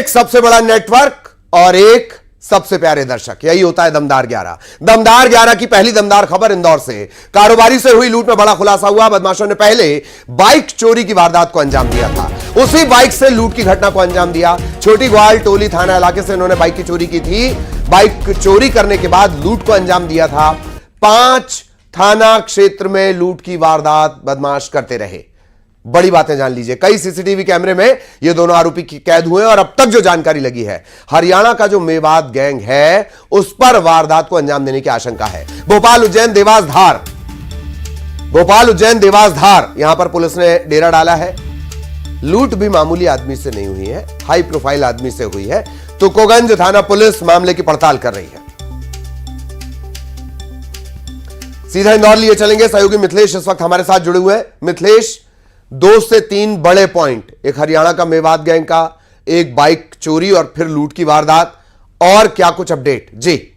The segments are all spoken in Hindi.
एक सबसे बड़ा नेटवर्क और एक सबसे प्यारे दर्शक, यही होता है दमदार 11। दमदार 11 की पहली दमदार खबर इंदौर से। कारोबारी से हुई लूट में बड़ा खुलासा हुआ। बदमाशों ने पहले बाइक चोरी की वारदात को अंजाम दिया था, उसी बाइक से लूट की घटना को अंजाम दिया। छोटी ग्वाल टोली थाना इलाके से इन्होंने बाइक की चोरी की थी। बाइक चोरी करने के बाद लूट को अंजाम दिया था। 5 थाना क्षेत्र में लूट की वारदात बदमाश करते रहे। बड़ी बातें जान लीजिए, कई सीसीटीवी कैमरे में ये दोनों आरोपी कैद हुए और अब तक जो जानकारी लगी है, हरियाणा का जो मेवात गैंग है उस पर वारदात को अंजाम देने की आशंका है। भोपाल उज्जैन देवास धार, भोपाल उज्जैन देवास धार, यहां पर पुलिस ने डेरा डाला है। लूट भी मामूली आदमी से नहीं हुई है, हाई प्रोफाइल आदमी से हुई है। तुकोगंज थाना पुलिस मामले की पड़ताल कर रही है। सीधा इंदौर लिए चलेंगे, सहयोगी मिथिलेश इस वक्त हमारे साथ जुड़े हुए हैं। मिथिलेश, 2 से 3 बड़े पॉइंट, एक हरियाणा का मेवात गैंग का, एक बाइक चोरी और फिर लूट की वारदात, और क्या कुछ अपडेट? जी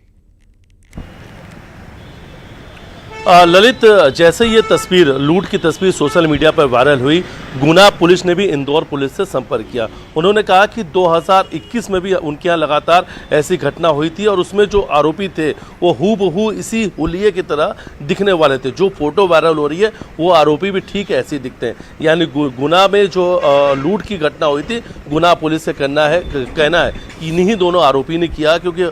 ललित, जैसे ये तस्वीर, लूट की तस्वीर सोशल मीडिया पर वायरल हुई, गुना पुलिस ने भी इंदौर पुलिस से संपर्क किया। उन्होंने कहा कि 2021 में भी उनके यहाँ लगातार ऐसी घटना हुई थी और उसमें जो आरोपी थे वो हूबहू इसी हुलिये की तरह दिखने वाले थे। जो फोटो वायरल हो रही है वो आरोपी भी ठीक ऐसे दिखते हैं। यानी गुना में जो लूट की घटना हुई थी, गुना पुलिस से कहना है कि इन्हीं दोनों आरोपी ने किया, क्योंकि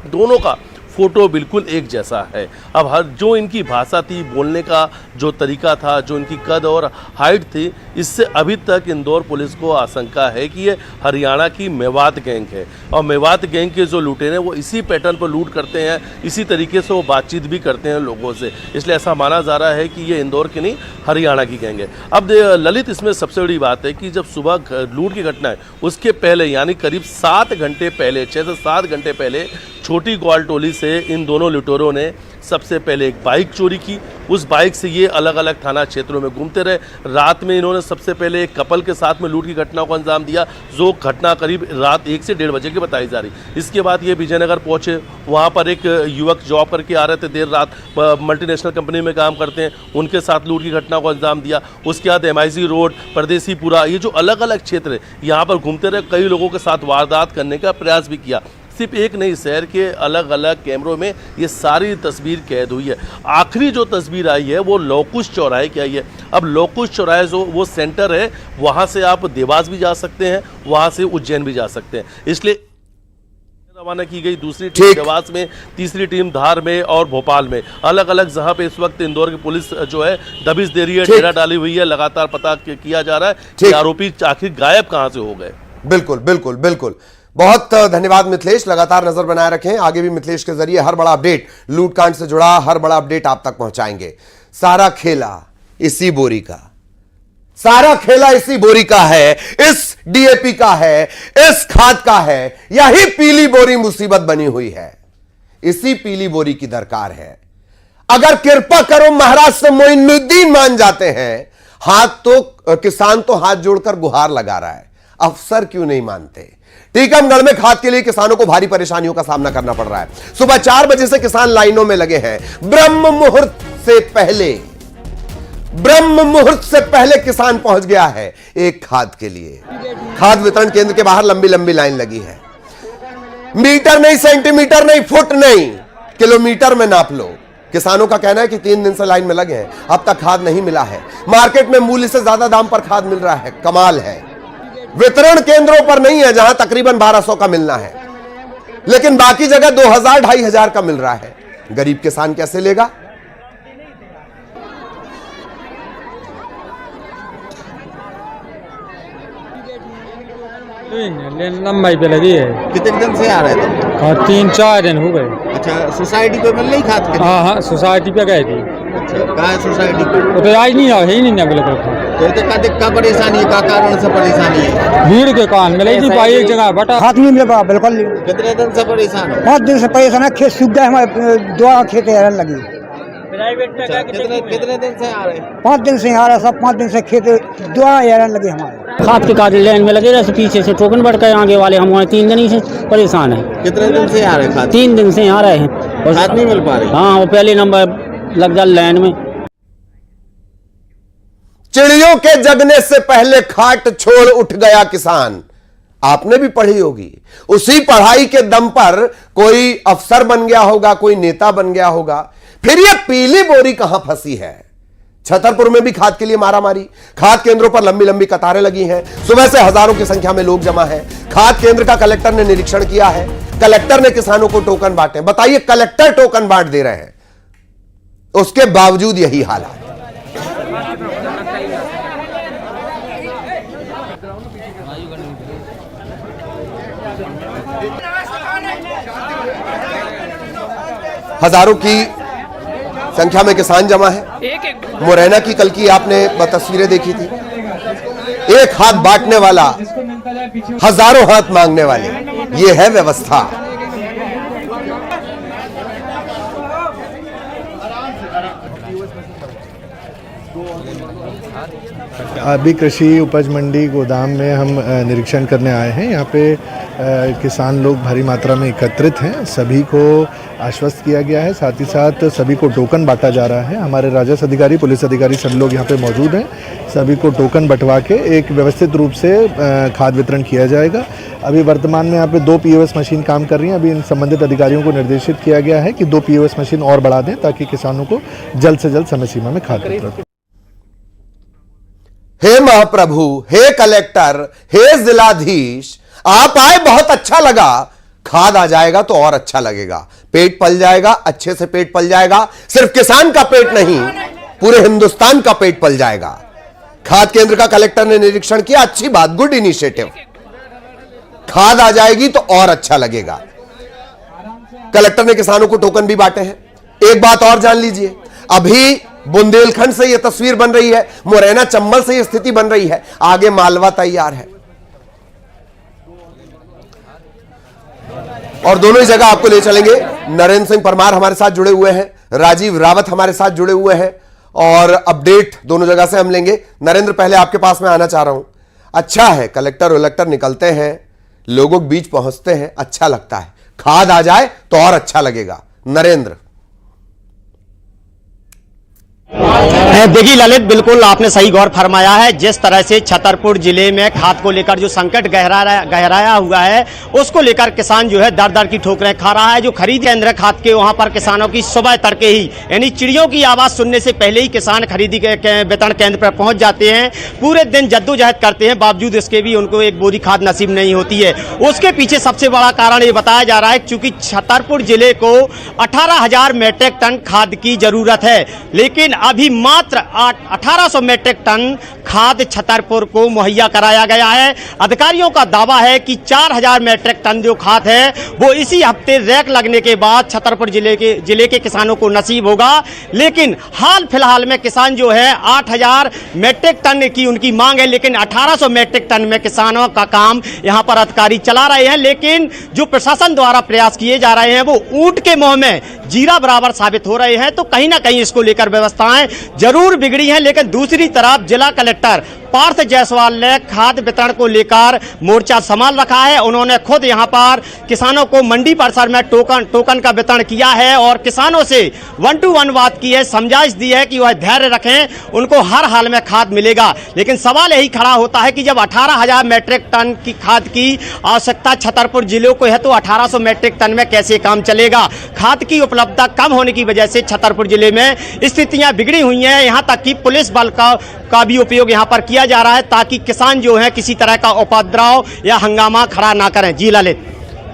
दोनों का फोटो बिल्कुल एक जैसा है। अब हर जो इनकी भाषा थी, बोलने का जो तरीका था, जो इनकी कद और हाइट थी, इससे अभी तक इंदौर पुलिस को आशंका है कि ये हरियाणा की मेवात गैंग है। और मेवात गैंग के जो लुटेरे हैं वो इसी पैटर्न पर लूट करते हैं, इसी तरीके से वो बातचीत भी करते हैं लोगों से, इसलिए ऐसा माना जा रहा है कि ये इंदौर की नहीं, हरियाणा की गैंग है। अब ललित, इसमें सबसे बड़ी बात है कि जब सुबह लूट की घटना है उसके पहले, यानी करीब 7 घंटे पहले, 6 से 7 घंटे पहले छोटी ग्वाल टोली से इन दोनों लुटेरों ने सबसे पहले एक बाइक चोरी की। उस बाइक से ये अलग अलग थाना क्षेत्रों में घूमते रहे। रात में इन्होंने सबसे पहले एक कपल के साथ में लूट की घटना को अंजाम दिया, जो घटना करीब रात 1 से 1:30 बजे की बताई जा रही। इसके बाद ये विजयनगर पहुंचे, वहां पर एक युवक जॉब करके आ रहे थे, देर रात मल्टीनेशनल कंपनी में काम करते हैं, उनके साथ लूट की घटना को अंजाम दिया। उसके बाद MIC रोड, परदेसीपुरा, ये जो अलग अलग क्षेत्र है यहाँ पर घूमते रहे, कई लोगों के साथ वारदात करने का प्रयास भी किया। सिर्फ एक नहीं, शहर के अलग अलग कैमरों में ये सारी तस्वीर कैद हुई है। आखिरी जो तस्वीर आई है वो लौकुश चौराहे की आई है। अब लौकुश चौराहे जो वो सेंटर है, वहाँ से आप देवास भी जा सकते हैं, वहाँ से उज्जैन भी जा सकते हैं, इसलिए रवाना की गई। दूसरी टीम देवास में, तीसरी टीम धार में और भोपाल में, अलग अलग जहां पे इस वक्त इंदौर की पुलिस जो है दबिश दे रही है, डेरा डाली हुई है। लगातार पता किया जा रहा है कि आरोपी आखिर गायब कहां से हो गए। बिल्कुल बिल्कुल बिल्कुल, बहुत धन्यवाद मिथिलेश। लगातार नजर बनाए रखें, आगे भी मिथिलेश के जरिए हर बड़ा अपडेट, लूटकांड से जुड़ा हर बड़ा अपडेट आप तक पहुंचाएंगे। सारा खेला इसी बोरी का, सारा खेला इसी बोरी का है, इस DAP का है, इस खाद का है। यही पीली बोरी मुसीबत बनी हुई है, इसी पीली बोरी की दरकार है। अगर कृपा करो महाराष्ट्र मोइनुद्दीन मान जाते हैं, हाथ तो किसान तो हाथ जोड़कर गुहार लगा रहा है, अफसर क्यों नहीं मानते? टीकमगढ़ में खाद के लिए किसानों को भारी परेशानियों का सामना करना पड़ रहा है। सुबह 4 बजे से किसान लाइनों में लगे हैं। ब्रह्म मुहूर्त से पहले किसान पहुंच गया है एक खाद के लिए। खाद वितरण केंद्र के बाहर लंबी लंबी लाइन लगी है। मीटर नहीं, सेंटीमीटर नहीं, फुट नहीं, किलोमीटर में नाप लो। किसानों का कहना है कि 3 दिन से लाइन में लगे हैं, अब तक खाद नहीं मिला है। मार्केट में मूल्य से ज्यादा दाम पर खाद मिल रहा है, कमाल है। वितरण केंद्रों पर नहीं है, जहां तकरीबन 1200 का मिलना है, लेकिन बाकी जगह 2000-2500 का मिल रहा है। गरीब किसान कैसे लेगा? लंबाई पे लगी है। कितने दिन से आ रहे थे? 3-4 दिन हो गए। अच्छा, सोसाइटी पे मिल रही खाद? हाँ, सोसाइटी पे गए थे। अच्छा, कहाँ है सोसाइटी पे? वो तो आज नहीं है ही नहीं बिल्कुल। तो दिक्कत परेशानी है, का कारण से परेशानी है? भीड़ के कारण मिले नहीं पाई एक जगह, बटा हाथ नहीं मिल पा बिल्कुल। कितने दिन से परेशान हो? 5 दिन से परेशान है, खेत सूख गए हमारे, 2 खेत हैरान लगी। कितने दिन से आ रहे? 5 दिन से आ रहा, सब 5 दिन से खेत 2 हैरान लगे हमारे। खाद के कार्य लाइन में लगे रहे, पीछे से टोकन बढ़ कर आगे वाले हम 3 दिन से परेशान है। कितने दिन से आ रहे खाद? 3 दिन से आ रहे हैं और खाद नहीं मिल पा रही। हाँ, वो पहले नंबर लग जा लाइन में। चिड़ियों के जगने से पहले खाट छोड़ उठ गया किसान। आपने भी पढ़ी होगी। उसी पढ़ाई के दम पर कोई अफसर बन गया होगा, कोई नेता बन गया होगा। फिर यह पीली बोरी कहां फंसी है? छतरपुर में भी खाद के लिए मारामारी, खाद केंद्रों पर लंबी लंबी कतारें लगी हैं, सुबह से हजारों की संख्या में लोग जमा हैं। खाद केंद्र का कलेक्टर ने निरीक्षण किया है, कलेक्टर ने किसानों को टोकन बांटे। बताइए, कलेक्टर टोकन बांट दे रहे हैं, उसके बावजूद यही हाल है। हजारों की संख्या में किसान जमा है। मुरैना की कल की आपने तस्वीरें देखी थी, एक हाथ बांटने वाला, हजारों हाथ मांगने वाले, ये है व्यवस्था। अभी कृषि उपज मंडी गोदाम में हम निरीक्षण करने आए हैं। यहाँ पे किसान लोग भारी मात्रा में एकत्रित हैं। सभी को आश्वस्त किया गया है, साथ ही साथ सभी को टोकन बांटा जा रहा है। हमारे राजस्व अधिकारी, पुलिस अधिकारी सब लोग यहाँ पे मौजूद हैं। सभी को टोकन बंटवा के एक व्यवस्थित रूप से खाद वितरण किया जाएगा। अभी वर्तमान में यहाँ पे 2 POS मशीन काम कर रही हैं। अभी इन संबंधित अधिकारियों को निर्देशित किया गया है कि 2 POS मशीन और बढ़ा दें ताकि किसानों को जल्द से जल्द समय सीमा में खाद वितरण। हे महाप्रभु, हे कलेक्टर, हे जिलाधीश, आप आए, बहुत अच्छा लगा। खाद आ जाएगा तो और अच्छा लगेगा, पेट पल जाएगा, अच्छे से पेट पल जाएगा। सिर्फ किसान का पेट नहीं, पूरे हिंदुस्तान का पेट पल जाएगा। खाद केंद्र का कलेक्टर ने निरीक्षण किया, अच्छी बात, गुड इनिशिएटिव। खाद आ जाएगी तो और अच्छा लगेगा। कलेक्टर ने किसानों को टोकन भी बांटे हैं। एक बात और जान लीजिए, अभी बुंदेलखंड से यह तस्वीर बन रही है, मुरैना चंबल से यह स्थिति बन रही है, आगे मालवा तैयार है। और दोनों ही जगह आपको ले चलेंगे। नरेंद्र सिंह परमार हमारे साथ जुड़े हुए हैं, राजीव रावत हमारे साथ जुड़े हुए हैं, और अपडेट दोनों जगह से हम लेंगे। नरेंद्र, पहले आपके पास में आना चाह रहा हूं। अच्छा है, कलेक्टर वलेक्टर निकलते हैं, लोगों के बीच पहुंचते हैं, अच्छा लगता है। खाद आ जाए तो और अच्छा लगेगा। नरेंद्र, देखिए ललित, बिल्कुल आपने सही गौर फरमाया है। जिस तरह से छतरपुर जिले में खाद को लेकर जो संकट गहराया हुआ है, उसको लेकर किसान जो है दर दर की ठोकरें खा रहा है। जो खरीद केंद्र खाद के, वहां पर किसानों की सुबह तड़के ही, यानी चिड़ियों की आवाज सुनने से पहले ही किसान खरीदी के वितरण केंद्र पर पहुंच जाते हैं। पूरे दिन जद्दोजहद करते हैं, बावजूद इसके भी उनको एक बोरी खाद नसीब नहीं होती है। उसके पीछे सबसे बड़ा कारण ये बताया जा रहा है, क्योंकि छतरपुर जिले को 18,000 मीट्रिक टन खाद की जरूरत है, लेकिन अभी मात्र 1800 मीट्रिक टन खाद छतरपुर को मुहैया कराया गया है। अधिकारियों का दावा है कि 4000 मीट्रिक टन जो खाद है वो इसी हफ्ते रैक लगने के बाद छतरपुर जिले के किसानों को नसीब होगा। लेकिन हाल फिलहाल में किसान जो है 8000 मीट्रिक टन की उनकी मांग है, लेकिन 1800 मीट्रिक टन में किसानों का काम यहां पर अधिकारी चला रहे हैं। लेकिन जो प्रशासन द्वारा प्रयास किए जा रहे हैं वो ऊंट के मुंह में जीरा बराबर साबित हो रहे हैं। तो कहीं ना कहीं इसको लेकर व्यवस्थाएं जरूर बिगड़ी हैं, लेकिन दूसरी तरफ जिला कलेक्टर पार्थ जायसवाल ने खाद वितरण को लेकर मोर्चा संभाल रखा है। उन्होंने खुद यहां पर किसानों को मंडी परिसर में टोकन का वितरण किया है और किसानों से 1-to-1 बात की है, समझाइश दी है कि वह धैर्य रखें, उनको हर हाल में खाद मिलेगा। लेकिन सवाल यही खड़ा होता है कि जब 18,000 मीट्रिक टन की खाद की आवश्यकता छतरपुर जिले को है, तो 1800 मीट्रिक टन में कैसे काम चलेगा? खाद की उपलब्धता कम होने की वजह से छतरपुर जिले में स्थितियां बिगड़ी हुई हैं। यहां तक कि पुलिस बल का भी उपयोग यहां पर किया जा रहा है, ताकि किसान जो है किसी तरह का उपद्रव या हंगामा खड़ा ना करें। जी ललित,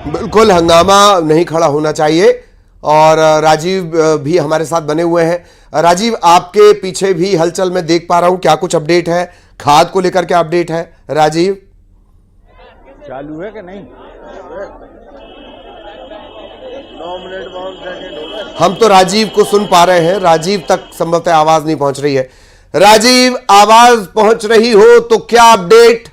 बिल्कुल हंगामा नहीं खड़ा होना चाहिए। और राजीव भी हमारे साथ बने हुए हैं। राजीव, आपके पीछे भी हलचल में देख पा रहा हूं, क्या कुछ अपडेट है खाद को लेकर? क्या अपडेट है राजीव? चालू है कि नहीं? हम तो राजीव को सुन पा रहे हैं, राजीव तक संभवतः आवाज नहीं पहुंच रही है। राजीव, आवाज पहुंच रही हो तो क्या अपडेट?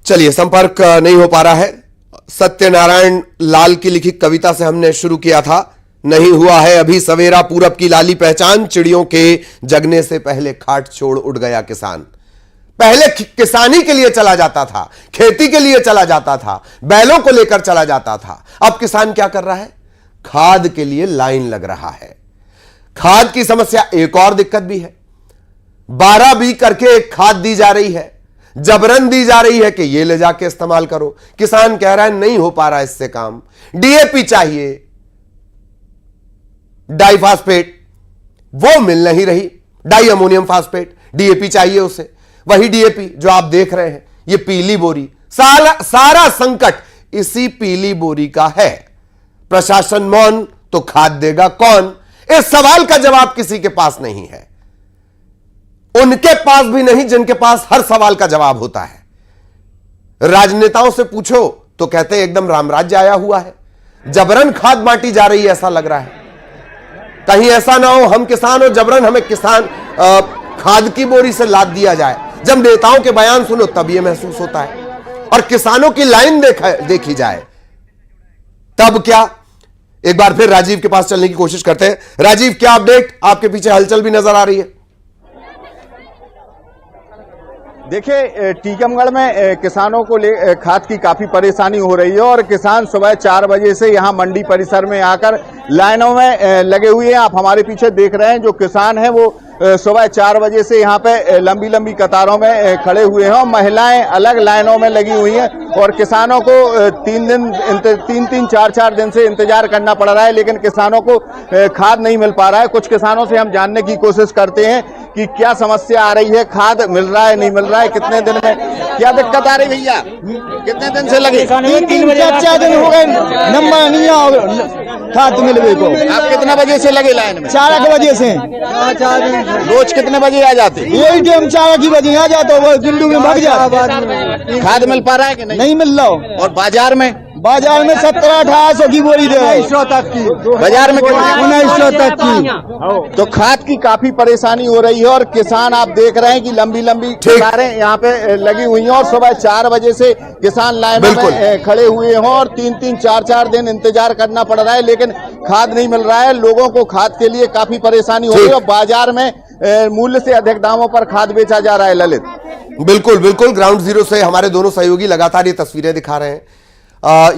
चलिए, संपर्क नहीं हो पा रहा है। सत्यनारायण लाल की लिखी कविता से हमने शुरू किया था। नहीं हुआ है अभी सवेरा, पूरब की लाली पहचान, चिड़ियों के जगने से पहले खाट छोड़ उड़ गया किसान। पहले किसानी के लिए चला जाता था, खेती के लिए चला जाता था, बैलों को लेकर चला जाता था। अब किसान क्या कर रहा है? खाद के लिए लाइन लग रहा है। खाद की समस्या एक और दिक्कत भी है। 12B करके एक खाद दी जा रही है, जबरन दी जा रही है कि ये ले जाके इस्तेमाल करो। किसान कह रहा है नहीं हो पा रहा इससे काम, डीएपी चाहिए, डाइफास्फेट वो मिल नहीं रही, डाई अमोनियम फास्फेट डीएपी चाहिए उसे, वही डीएपी जो आप देख रहे हैं, ये पीली बोरी। सारा संकट इसी पीली बोरी का है। प्रशासन मौन तो खाद देगा कौन? इस सवाल का जवाब किसी के पास नहीं है, उनके पास भी नहीं जिनके पास हर सवाल का जवाब होता है। राजनेताओं से पूछो तो कहते हैं एकदम रामराज्य आया हुआ है, जबरन खाद बांटी जा रही है ऐसा लग रहा है। कहीं ऐसा ना हो हम किसान हो, जबरन हमें किसान खाद की बोरी से लाद दिया जाए। जब नेताओं के बयान सुनो तब यह महसूस होता है, और किसानों की लाइन देखी जाए तब क्या। एक बार फिर राजीव के पास चलने की कोशिश करते हैं। राजीव, क्या अपडेट? आपके पीछे हलचल भी नजर आ रही है। देखिए, टीकमगढ़ में किसानों को खाद की काफी परेशानी हो रही है और किसान सुबह 4 बजे से यहां मंडी परिसर में आकर लाइनों में लगे हुए हैं। आप हमारे पीछे देख रहे हैं, जो किसान हैं वो सुबह 4 बजे से यहाँ पे लंबी लंबी कतारों में खड़े हुए हैं और महिलाएं अलग लाइनों में लगी हुई हैं। और किसानों को 3-4 दिन से इंतजार करना पड़ रहा है, लेकिन किसानों को खाद नहीं मिल पा रहा है। कुछ किसानों से हम जानने की कोशिश करते हैं कि क्या समस्या आ रही है, खाद मिल रहा है नहीं मिल रहा है, कितने दिन में क्या दिक्कत आ रही भैया, कितने दिन से लगे? 3-4 दिन हो गए, नंबर नहीं आ खाद मिलने को। आप कितने बजे से लगे लाइन में? 4 बजे से। रोज कितने बजे आ जाते? यही टाइम 4 बजे आ जाते, वो दिल्ली में भाग जाते। खाद मिल पा रहा है कि नहीं मिल रहा। और बाजार में 1700-1800 की बोरी दे, 1900 तक की बाजार में 1900 तक की। तो खाद की काफी परेशानी हो रही है और किसान आप देख रहे हैं कि लंबी लंबी कतारें यहाँ पे लगी हुई हैं और सुबह 4 बजे से किसान लाइन में खड़े हुए हैं और 3-4 दिन इंतजार करना पड़ रहा है, लेकिन खाद नहीं मिल रहा है। लोगों को खाद के लिए काफी परेशानी हो रही है और बाजार में मूल्य से अधिक दामों पर खाद बेचा जा रहा है। ललित, बिल्कुल बिल्कुल, ग्राउंड जीरो से हमारे दोनों सहयोगी लगातार ये तस्वीरें दिखा रहे हैं।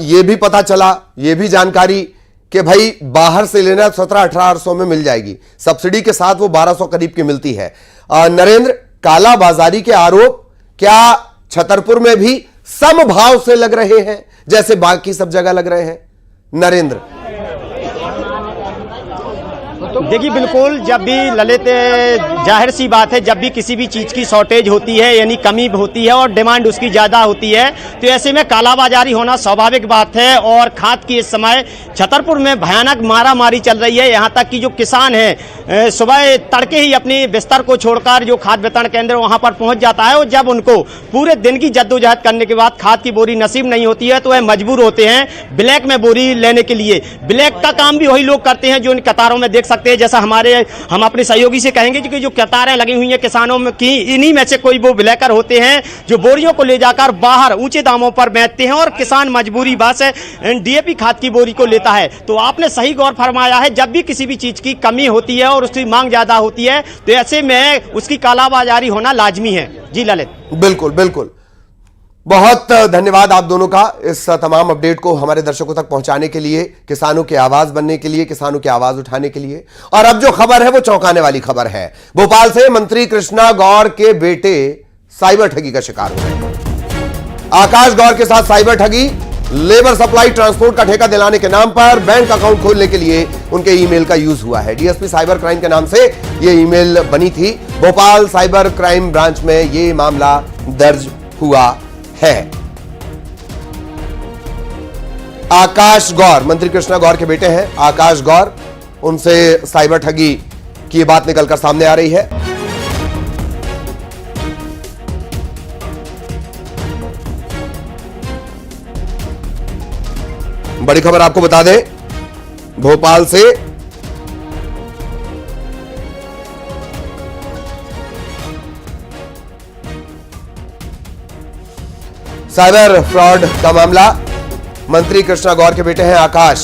ये भी पता चला, ये भी जानकारी कि भाई बाहर से लेना 1700-1800 में मिल जाएगी, सब्सिडी के साथ वो 1200 करीब की मिलती है। नरेंद्र, कालाबाजारी के आरोप क्या छतरपुर में भी समभाव से लग रहे हैं जैसे बाकी सब जगह लग रहे हैं? नरेंद्र, देखिए, बिल्कुल, जब भी ललित, जाहिर सी बात है, जब भी किसी भी चीज़ की शॉर्टेज होती है यानी कमी होती है और डिमांड उसकी ज़्यादा होती है, तो ऐसे में कालाबाजारी होना स्वाभाविक बात है। और खाद की इस समय छतरपुर में भयानक मारामारी चल रही है। यहाँ तक कि जो किसान है सुबह तड़के ही अपने बिस्तर को छोड़कर जो खाद वितरण केंद्र वहाँ पर पहुँच जाता है, और जब उनको पूरे दिन की जद्दोजहद करने के बाद खाद की बोरी नसीब नहीं होती है तो वह मजबूर होते हैं ब्लैक में बोरी लेने के लिए। ब्लैक का काम भी वही लोग करते हैं जो इन कतारों में देख सकते हैं। जैसा हम अपने सहयोगी से कहेंगे कि जो कतारें लगी हुई हैं किसानों में की, इन्हीं में से कोई वो ब्लैकर होते हैं जो बोरियों को ले जाकर बाहर ऊंचे दामों पर बेचते हैं और किसान मजबूरी बस डीएपी खाद की बोरी को लेता है। तो आपने सही गौर फरमाया है, जब भी किसी भी चीज की कमी होती है और उसकी मांग ज्यादा होती है तो ऐसे में उसकी कालाबाजारी होना लाजमी है। जी ललित, बिल्कुल बिल्कुल, बहुत धन्यवाद आप दोनों का इस तमाम अपडेट को हमारे दर्शकों तक पहुंचाने के लिए, किसानों की आवाज बनने के लिए, किसानों की आवाज उठाने के लिए। और अब जो खबर है वो चौंकाने वाली खबर है। भोपाल से मंत्री कृष्णा गौर के बेटे साइबर ठगी का शिकार हो गए। आकाश गौर के साथ साइबर ठगी, लेबर सप्लाई ट्रांसपोर्ट का ठेका दिलाने के नाम पर बैंक अकाउंट खोलने के लिए उनके ईमेल का यूज हुआ है। डीएसपी साइबर क्राइम के नाम से यह ईमेल बनी थी। भोपाल साइबर क्राइम ब्रांच में यह मामला दर्ज हुआ है। आकाश गौर, मंत्री कृष्णा गौर के बेटे हैं आकाश गौर, उनसे साइबर ठगी की बात निकलकर सामने आ रही है। बड़ी खबर आपको बता दें, भोपाल से साइबर फ्रॉड का मामला। मंत्री कृष्णा गौर के बेटे हैं आकाश।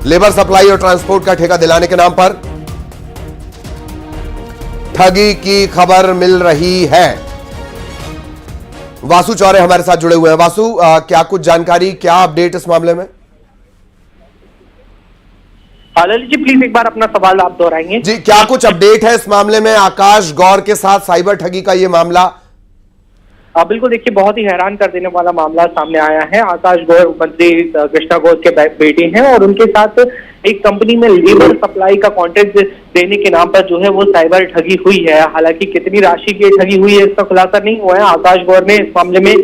लेबर सप्लाई और ट्रांसपोर्ट का ठेका दिलाने के नाम पर ठगी की खबर मिल रही है। वासु चौरे हमारे साथ जुड़े हुए हैं। वासु, क्या कुछ जानकारी, क्या अपडेट इस मामले में? ललित जी प्लीज एक बार अपना सवाल आप दोहराएंगे। जी, क्या कुछ अपडेट है इस मामले में? आकाश गौर के साथ साइबर ठगी का ये मामला। बिल्कुल, देखिए बहुत ही हैरान कर देने वाला मामला सामने आया है। आकाश गौर मंत्री कृष्णा गौर के बेटे हैं और उनके साथ एक कंपनी में लेबर सप्लाई का कॉन्ट्रैक्ट देने के नाम पर जो है वो साइबर ठगी हुई है। हालांकि कितनी राशि की ठगी हुई है इसका खुलासा नहीं हुआ है। आकाश गौर ने इस मामले में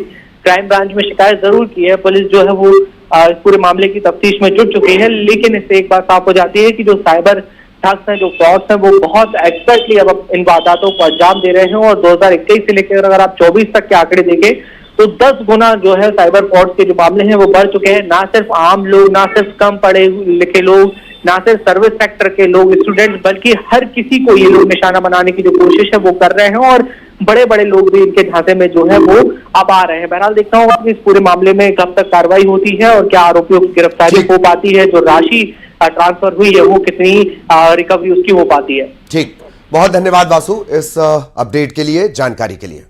क्राइम ब्रांच में शिकायत जरूर की है। पुलिस जो है वो इस पूरे मामले की तफ्तीश में जुट चुकी है, लेकिन इससे एक बात साफ हो जाती है कि जो साइबर ठग्स हैं, जो फ्रॉड्स हैं, वो बहुत एक्सपर्टली अब इन वारदातों को अंजाम दे रहे हैं। और 2021 से लेकर अगर आप 24 तक के आंकड़े देखें तो 10 गुना जो है साइबर फ्रॉड्स के जो मामले हैं वो बढ़ चुके हैं। ना सिर्फ आम लोग, ना सिर्फ कम पढ़े लिखे लोग, ना सिर्फ सर्विस सेक्टर के लोग, स्टूडेंट्स, बल्कि हर किसी को ये लोग निशाना बनाने की जो कोशिश है वो कर रहे हैं और बड़े बड़े लोग भी इनके झांसे में जो है वो अब आ रहे हैं। बहरहाल देखता हूँ कि इस पूरे मामले में कब तक कार्रवाई होती है और क्या आरोपियों की गिरफ्तारी हो पाती है, जो राशि ट्रांसफर हुई है वो कितनी रिकवरी उसकी हो पाती है। ठीक, बहुत धन्यवाद वासु इस अपडेट के लिए, जानकारी के लिए।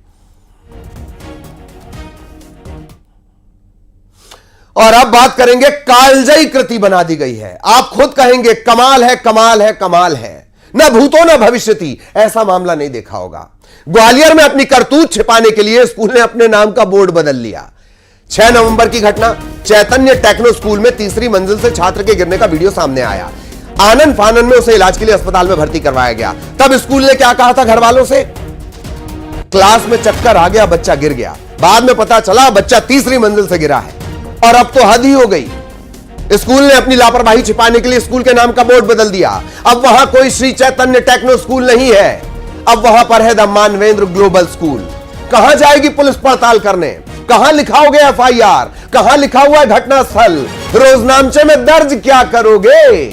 और अब बात करेंगे, कालजयी कृति बना दी गई है। आप खुद कहेंगे कमाल है, कमाल है, कमाल है। न भूतो न भविष्यति, ऐसा मामला नहीं देखा होगा। ग्वालियर में अपनी करतूत छिपाने के लिए स्कूल ने अपने नाम का बोर्ड बदल लिया। 6 नवंबर की घटना, चैतन्य टेक्नो स्कूल में तीसरी मंजिल से छात्र के गिरने का वीडियो सामने आया। आनन फानन में उसे इलाज के लिए अस्पताल में भर्ती करवाया गया। तब स्कूल ने क्या कहा था घर वालों से? क्लास में चक्कर आ गया, बच्चा गिर गया। बाद में पता चला बच्चा तीसरी मंजिल से गिरा है। और अब तो हद ही हो गई। स्कूल ने अपनी लापरवाही छिपाने के लिए स्कूल के नाम का बोर्ड बदल दिया। अब वहां कोई श्री चैतन्य टेक्नो स्कूल नहीं है, अब वहां पर है द मानवेंद्र ग्लोबल स्कूल। कहां जाएगी पुलिस पड़ताल करने? कहां लिखाओगे एफआईआर? कहां लिखा हुआ है घटनास्थल? रोजनामचे में दर्ज क्या करोगे?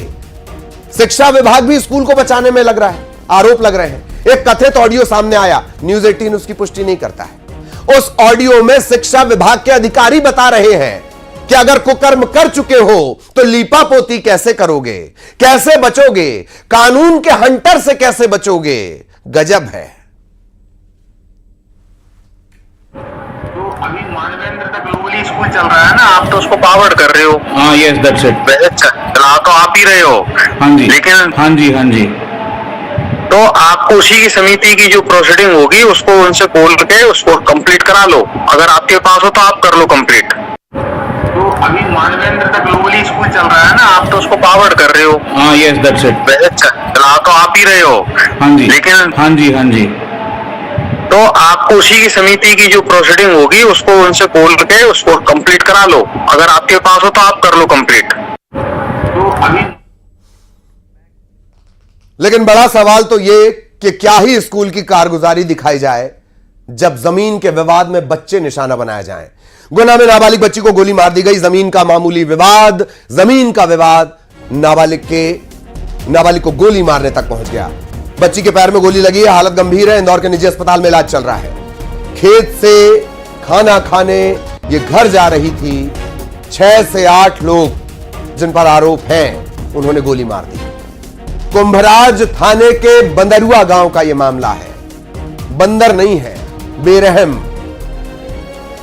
शिक्षा विभाग भी स्कूल को बचाने में लग रहा है, आरोप लग रहे हैं। एक कथित ऑडियो सामने आया, न्यूज 18 उसकी पुष्टि नहीं करता है। उस ऑडियो में शिक्षा विभाग के अधिकारी बता रहे हैं कि अगर कुकर्म कर चुके हो तो लीपा पोती कैसे करोगे, कैसे बचोगे, कानून के हंटर से कैसे बचोगे? गजब है। तो अभी मानवेंद्र का ग्लोबली स्कूल चल रहा है ना, आप तो उसको पावर्ड कर रहे हो। हाँ, यस दैट्स इट। चला तो आप ही रहे हो। हाँ जी, लेकिन हाँ जी, हाँ जी। तो आपको उसी की समिति की जो प्रोसीडिंग होगी उसको उनसे बोल के उसको कंप्लीट करा लो। अगर आपके पास हो तो आप कर लो कंप्लीट। तो अभी मानवेंद्र का ग्लोबली स्कूल चल रहा है ना, आप तो उसको पावर्ड कर रहे हो। हाँ, यस दैट्स इट। चला तो आप ही रहे हो। हाँ जी, लेकिन हाँ जी, हाँ जी। तो आपको उसी की समिति की जो प्रोसीडिंग होगी उसको उनसे बोल के उसको कंप्लीट करा लो। अगर आपके पास हो तो आप कर लो कंप्लीट। तो अभी लेकिन बड़ा सवाल तो यह कि क्या ही स्कूल की कारगुजारी दिखाई जाए जब जमीन के विवाद में बच्चे निशाना बनाए जाएं। गुना में नाबालिग बच्ची को गोली मार दी गई। जमीन का मामूली विवाद, जमीन का विवाद नाबालिग को गोली मारने तक पहुंच गया। बच्ची के पैर में गोली लगी है, हालत गंभीर है। इंदौर के निजी अस्पताल में इलाज चल रहा है। खेत से खाना खाने ये घर जा रही थी। 6 से 8 लोग जिन पर आरोप हैं उन्होंने गोली मार दी। कुंभराज थाने के बंदरुआ गांव का यह मामला है। बंदर नहीं है, बेरहम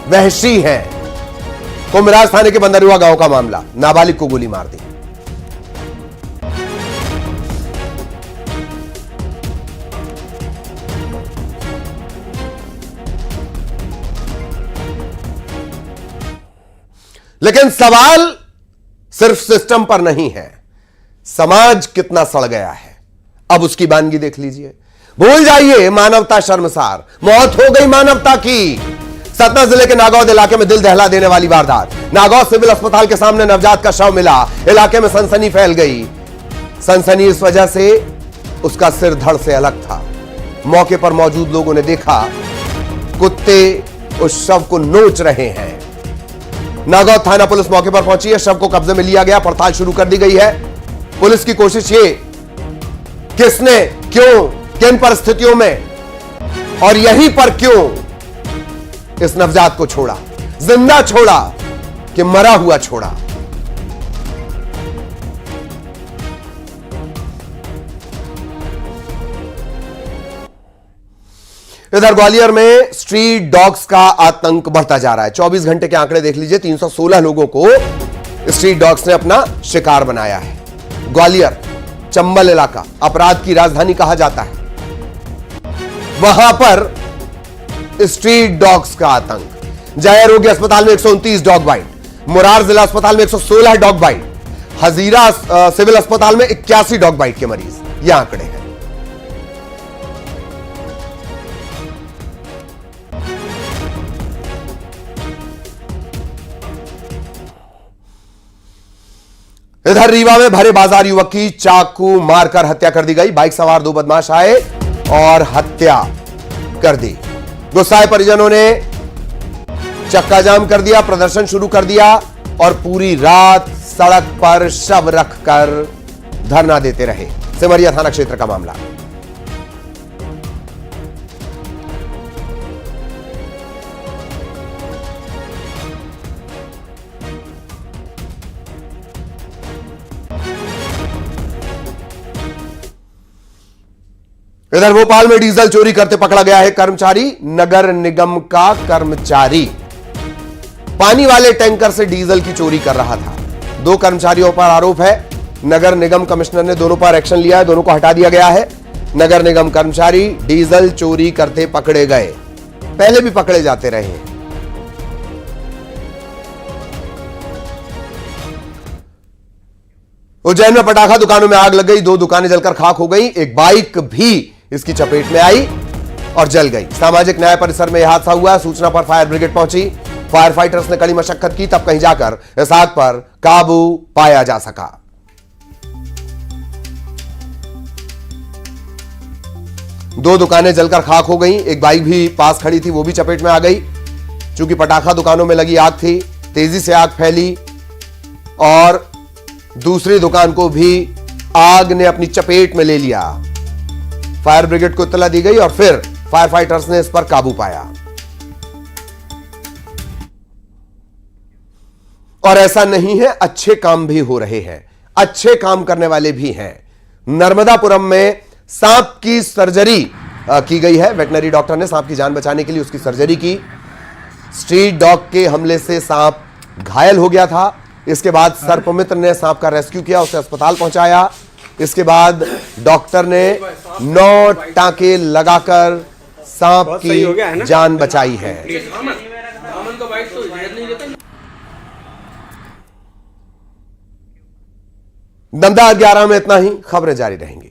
वहशी है। कुंभराज थाने के बंदरुआ गांव का मामला, नाबालिग को गोली मार दी। लेकिन सवाल सिर्फ सिस्टम पर नहीं है, समाज कितना सड़ गया है। अब उसकी वानगी देख लीजिए। भूल जाइए मानवता शर्मसार, मौत हो गई मानवता की। सतना जिले के नागौद इलाके में दिल दहला देने वाली वारदात। नागौद सिविल अस्पताल के सामने नवजात का शव मिला। इलाके में सनसनी फैल गई। सनसनी इस वजह से उसका सिर धड़ से अलग था। मौके पर मौजूद लोगों ने देखा कुत्ते उस शव को नोच रहे हैं। नागौद थाना पुलिस मौके पर पहुंची है। शव को कब्जे में लिया गया, पड़ताल शुरू कर दी गई है। पुलिस की कोशिश ये, किसने, क्यों, किन परिस्थितियों में और यहीं पर क्यों इस नवजात को छोड़ा, जिंदा छोड़ा कि मरा हुआ छोड़ा। इधर ग्वालियर में स्ट्रीट डॉग्स का आतंक बढ़ता जा रहा है। 24 घंटे के आंकड़े देख लीजिए, 316 लोगों को स्ट्रीट डॉग्स ने अपना शिकार बनाया है। ग्वालियर चंबल इलाका अपराध की राजधानी कहा जाता है। वहां पर स्ट्रीट डॉग्स का आतंक। जय आरोग्य अस्पताल में 129 डॉग बाइट, मुरार जिला अस्पताल में 116 डॉग बाइट, हजीरा सिविल अस्पताल में 81 डॉग बाइट के मरीज, ये आंकड़े हैं। इधर रीवा में भरे बाजार युवक की चाकू मारकर हत्या कर दी गई। बाइक सवार 2 बदमाश आए और हत्या कर दी। गुस्साए परिजनों ने चक्का जाम कर दिया, प्रदर्शन शुरू कर दिया और पूरी रात सड़क पर शव रखकर धरना देते रहे। सिमरिया थाना क्षेत्र का मामला। इधर भोपाल में डीजल चोरी करते पकड़ा गया है कर्मचारी, नगर निगम का कर्मचारी पानी वाले टैंकर से डीजल की चोरी कर रहा था। 2 कर्मचारियों पर आरोप है। नगर निगम कमिश्नर ने दोनों पर एक्शन लिया है, दोनों को हटा दिया गया है। नगर निगम कर्मचारी डीजल चोरी करते पकड़े गए, पहले भी पकड़े जाते रहे हैं। उज्जैन में पटाखा दुकानों में आग लग गई, 2 दुकानें जलकर खाक हो गई, एक बाइक भी इसकी चपेट में आई और जल गई। सामाजिक न्याय परिसर में यह हादसा हुआ। सूचना पर फायर ब्रिगेड पहुंची, फायर फाइटर्स ने कड़ी मशक्कत की, तब कहीं जाकर इस आग पर काबू पाया जा सका। दो दुकानें जलकर खाक हो गईं, एक बाइक भी पास खड़ी थी, वो भी चपेट में आ गई। चूंकि पटाखा दुकानों में लगी आग थी, तेजी से आग फैली और दूसरी दुकान को भी आग ने अपनी चपेट में ले लिया। फायर ब्रिगेड को इत्तला दी गई और फिर फायर फाइटर्स ने इस पर काबू पाया। और ऐसा नहीं है, अच्छे काम भी हो रहे हैं, अच्छे काम करने वाले भी हैं। नर्मदापुरम में सांप की सर्जरी की गई है। वेटनरी डॉक्टर ने सांप की जान बचाने के लिए उसकी सर्जरी की। स्ट्रीट डॉग के हमले से सांप घायल हो गया था। इसके बाद सर्पमित्र ने सांप का रेस्क्यू किया, उसे अस्पताल पहुंचाया। इसके बाद डॉक्टर ने 9 टांके लगाकर सांप की जान बचाई है। दमदार 11 में इतना ही। खबरें जारी रहेंगी।